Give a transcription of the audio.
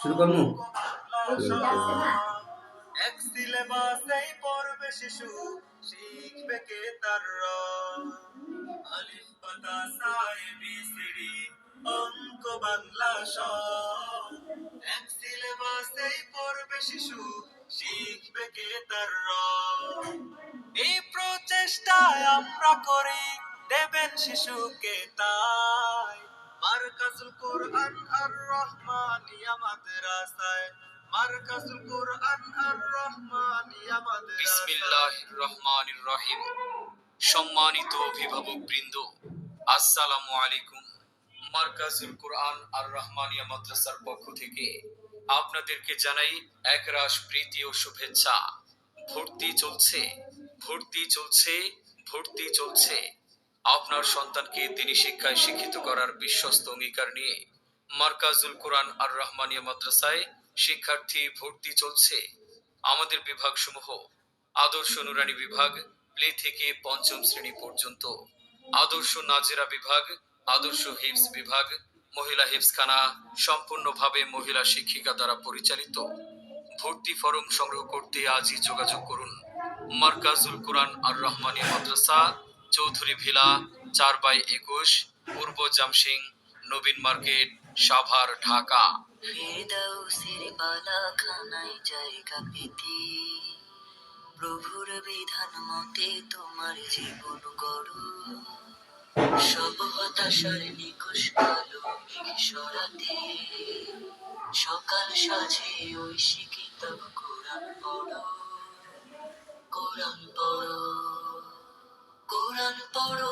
শুরু করবো। এক সিলেবাসেই পড়বে শিশু, শিখবে কে তার র, আলিফ বা তা সা এবিসিডি, অঙ্ক বাংলা স। এক সিলেবাসেই পড়বে শিশু, শিখবে কে তার র। এই প্রচেষ্টায় আমরা করি, দেবেন শিশুকে তাই মারকাজুল কোরআন আর রহমানিয়া মাদ্রাসায়, মারকাজুল কোরআন আর রহমানিয়া মাদ্রাসায়। বিসমিল্লাহির রহমানির রহিম। সম্মানিত অভিভাবক বৃন্দ, আসসালামু আলাইকুম। মারকাজুল কোরআন আর রহমানিয়া মাদ্রাসার পক্ষ থেকে আপনাদেরকে জানাই একরাশ প্রীতি ও শুভেচ্ছা। ভর্তি চলছে, ভর্তি চলছে, ভর্তি চলছে। আপনার সন্তানকে দিনী শিক্ষায় শিক্ষিত করার বিশ্বস্ত অঙ্গীকার নিয়ে মারকাজুল কোরআন আর রহমানিয়া মাদ্রাসায় শিক্ষার্থী ভর্তি চলছে। আমাদের বিভাগসমূহ: আদর্শ নুরানি বিভাগ প্লে থেকে পঞ্চম শ্রেণী পর্যন্ত, আদর্শ নাজেরা বিভাগ, আদর্শ হিফজ বিভাগ, মহিলা হিফজখানা সম্পূর্ণভাবে মহিলা শিক্ষিকা দ্বারা পরিচালিত। ভর্তি ফরম সংগ্রহ করতে আজই যোগাযোগ করুন। মারকাজুল কোরআন আর রহমানিয়া মাদ্রাসা, চৌধুরী ভিলা, 4/21, পূর্ব জামসিং, নবীন মার্কেট, সাভার, ঢাকা। ফেরদাউসের বালাখানায় জায়গা পেতে প্রভুর বিধান মতে তোমার জীবন গড়ো, সব হতাশার নিকশ কালো মেঘ সরাতে সকাল সাজে ঐশী কিতাব কোরআন পড়ো, কোরআন পড়ো, কোরআন পড়ো।